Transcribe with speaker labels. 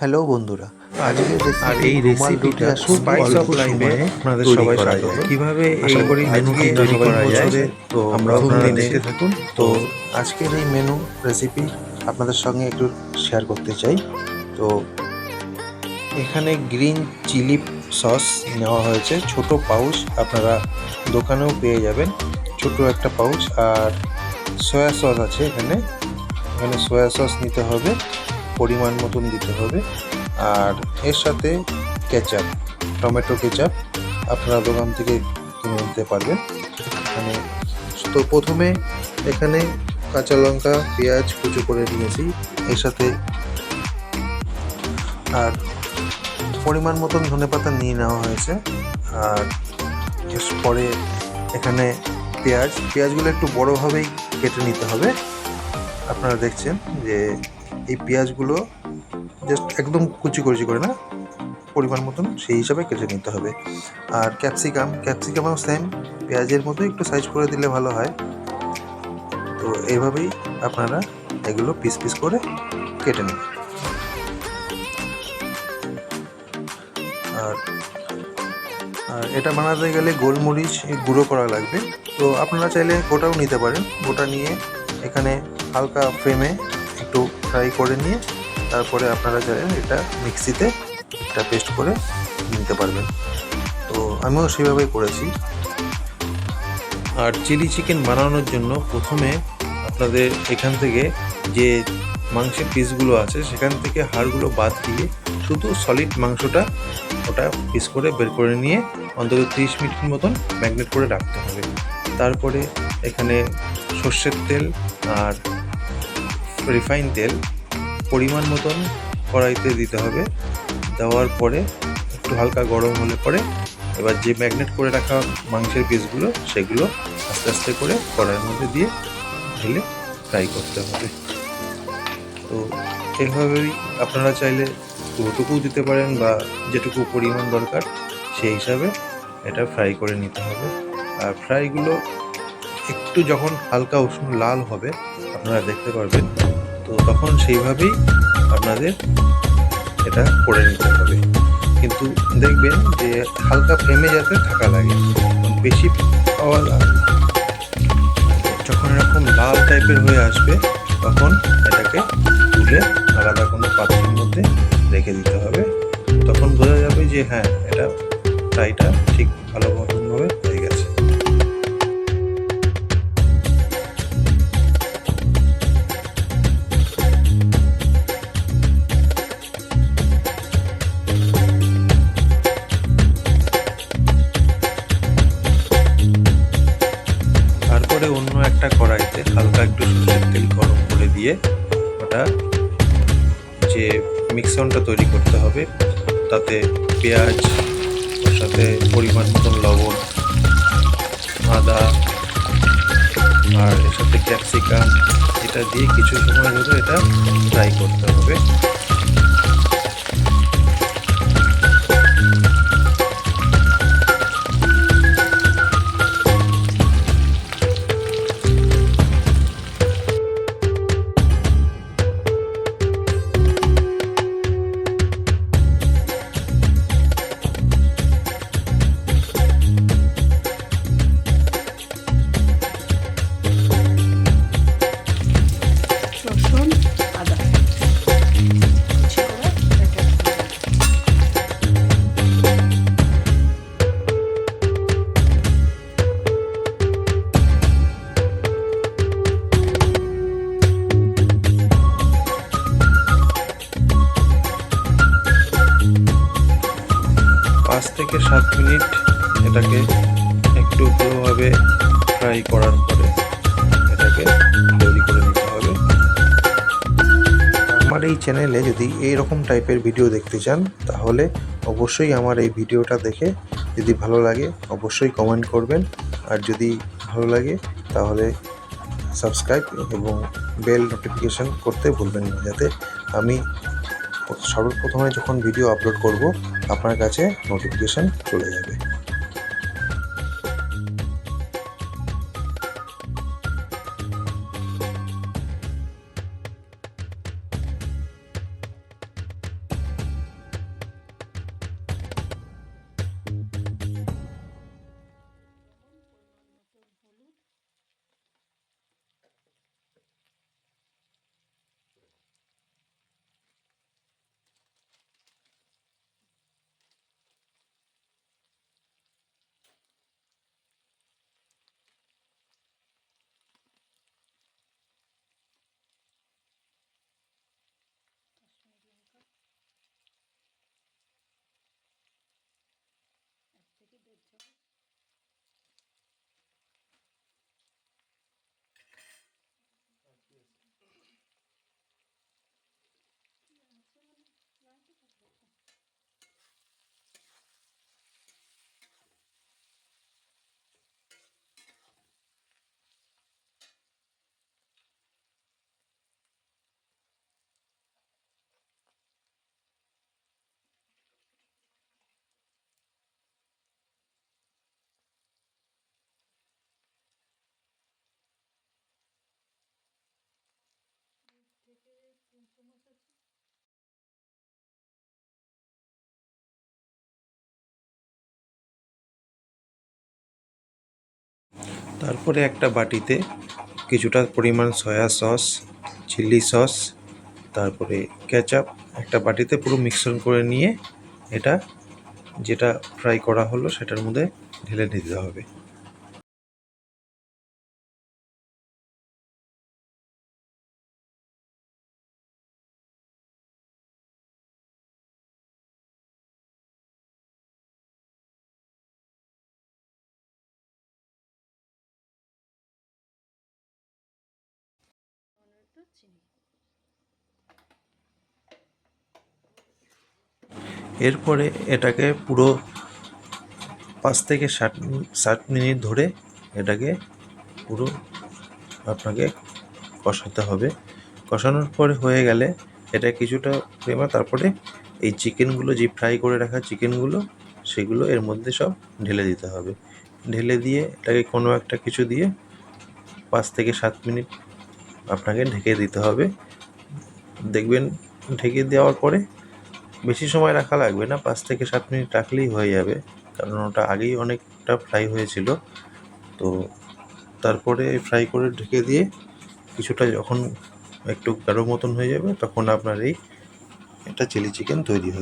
Speaker 1: Hello বন্ধুরা, আজকের
Speaker 2: আর
Speaker 1: recipe
Speaker 2: এই
Speaker 1: রুমাল রুটি
Speaker 2: রেসিপিটা
Speaker 1: আর খুব
Speaker 2: স্পাইস
Speaker 1: অল্প
Speaker 2: অফ লাইফে
Speaker 1: সময়ে
Speaker 2: আপনাদের
Speaker 1: তৈরি
Speaker 2: সবাই
Speaker 1: করা
Speaker 2: স্বাগত।
Speaker 1: যায়।
Speaker 2: কিভাবে এই
Speaker 1: আশা করি
Speaker 2: মেনুটি
Speaker 1: আজকে
Speaker 2: তৈরি করা যায়
Speaker 1: বছরে
Speaker 2: তো
Speaker 1: আমরা
Speaker 2: আপনারা
Speaker 1: প্রথম
Speaker 2: দেখতে
Speaker 1: দিনে
Speaker 2: থাকুন।
Speaker 1: তো আজকের এই মেনু রেসিপি আপনাদের সঙ্গে একটু শেয়ার করতে চাই। তো এখানে গ্রিন চিলি সস নেওয়া হয়েছে, ছোট পাউচ, আপনারা দোকানেও পেয়ে যাবেন ছোট একটা পাউচ। আর সয়া সস আছে এখানে সয়া সস নিতে হবে, পরিমাণ মতন দিতে হবে। আর এর সাথে কেচাপ, টমেটো কেচাপ আপনারা দোকান থেকে কিনে নিতে পারবেন। মানে তো প্রথমে এখানে কাঁচা লঙ্কা, পেঁয়াজ কুচো করে নিয়েছি এর সাথে, আর পরিমাণ মতন ধনেপাতা নিয়ে নেওয়া হয়েছে। আর পরে এখানে পেঁয়াজগুলো একটু বড়োভাবেই কেটে নিতে হবে। আপনারা দেখছেন যে এই পেঁয়াজগুলো জাস্ট একদম কুচি কুচি করে না, পরিমাণ মতন সেই হিসাবে কেটে নিতে হবে। আর ক্যাপসিকামও সেম পেঁয়াজের মতো একটু সাইজ করে দিলে ভালো হয়। তো এইভাবেই আপনারা এগুলো পিস পিস করে কেটে নেবেন। আর আর এটা বানাতে গেলে গোলমরিচ গুঁড়ো করা লাগবে, তো আপনারা চাইলে গোটাও নিতে পারেন। গোটা নিয়ে এখানে হালকা ফ্লেমে একটু ফ্রাই করে নিয়ে তারপরে আপনারা চাইলে এটা মিক্সিতে একটা পেস্ট করে নিতে পারবেন। তো আমিও সেভাবেই করেছি।
Speaker 2: আর চিলি চিকেন বানানোর জন্য প্রথমে আপনাদের এখান থেকে যে মাংসের পিসগুলো আছে সেখান থেকে হাড়গুলো বাদ দিয়ে শুধু সলিড মাংসটা ওটা পিস করে বের করে নিয়ে অন্তত 30 মিনিট মতন ম্যাগনেট করে রাখতে হবে। তারপরে এখানে সর্ষের তেল আর রিফাইন তেল পরিমাণ মতন কড়াইতে দিতে হবে। দেওয়ার পরে একটু হালকা গরম হলে পরে এবার যে ম্যাগনেট করে রাখা মাংসের পিসগুলো সেগুলো আস্তে আস্তে করে কড়াইয়ের মধ্যে দিয়ে ঢেলে ফ্রাই করতে হবে। তো এভাবেই আপনারা চাইলে পুরোটুকুও দিতে পারেন বা যেটুকু পরিমাণ দরকার সেই হিসাবে এটা ফ্রাই করে নিতে হবে। আর ফ্রাইগুলো একটু যখন হালকা উষ্ণ লাল হবে আপনারা দেখতে পারবেন, তো তখন সেইভাবেই আপনাদের এটা করে নিতে হবে। কিন্তু দেখবেন যে হালকা ফ্লেমে যাতে থাকা লাগে, বেশি পাওয়া যখন এরকম লাল টাইপের হয়ে আসবে তখন এটাকে তুলে আলাদা কোনো পাত্রের মধ্যে রেখে দিতে হবে। তখন বোঝা যাবে যে হ্যাঁ, এটা ফ্রাইটা ঠিক ভালো মতনভাবে হয়ে গেছে। তারপরে অন্য একটা কড়াইতে হালকা একটু সরষের তেল গরম করে দিয়ে ওটা যে মিক্সনটা তৈরি করতে হবে তাতে পেঁয়াজ, ওর সাথে পরিমাণ মতন লবণ, আদা আর এর সাথে ক্যাপসিকাম, এটা দিয়ে কিছু সময় ধরে এটা ফ্রাই করতে হবে।
Speaker 3: রসুন, আদা কুচি করে এটা
Speaker 2: পাঁচ থেকে 7 মিনিট এটাকে একটু ভালোভাবে ফ্রাই করার পরে এটাকে তৈরি করে নিতে হবে।
Speaker 1: আমার এই চ্যানেলে যদি এইরকম টাইপের ভিডিও দেখতে চান তাহলে অবশ্যই আমার এই ভিডিওটা দেখে যদি ভালো লাগে অবশ্যই কমেন্ট করবেন। আর যদি ভালো লাগে তাহলে সাবস্ক্রাইব এবং বেল নোটিফিকেশান করতে ভুলবেন না, যাতে আমি সর্বপ্রথমে যখন ভিডিও আপলোড করব আপনার কাছে নোটিফিকেশান চলে যাবে।
Speaker 2: তারপরে একটা বাটিতে কিছুটা পরিমাণ সয়া সস, চিলি সস, তারপরে কেচাপ একটা বাটিতে পুরো মিশ্রণ করে নিয়ে এটা যেটা ফ্রাই করা হলো সেটার মধ্যে ঢেলে দিতে হবে। এরপরে এটাকে পুরো 5 থেকে 7 মিনিট ধরে এটাকে পুরো আপনাকে কষাতে হবে। কষানোর পরে হয়ে গেলে এটা কিছুটা পরিমাণ তারপরে এই চিকেনগুলো যে ফ্রাই করে রাখা চিকেনগুলো সেগুলো এর মধ্যে সব ঢেলে দিতে হবে। ঢেলে দিয়ে এটাকে কোনো একটা কিছু দিয়ে 5 থেকে 7 মিনিট আপনাকে ঢেকে দিতে হবে। দেখবেন ঢেকে দেওয়ার পরে বেশি সময় রাখা লাগবে না, 5 থেকে 7 মিনিট রাখলেই হয়ে যাবে, কারণ ওটা আগেই অনেকটা ফ্রাই হয়েছিল। তো তারপরে ফ্রাই করে ঢেকে দিয়ে কিছুটা যখন একটু গাঢ় মতন হয়ে যাবে তখন আপনার এটা চিলি চিকেন তৈরি হয়ে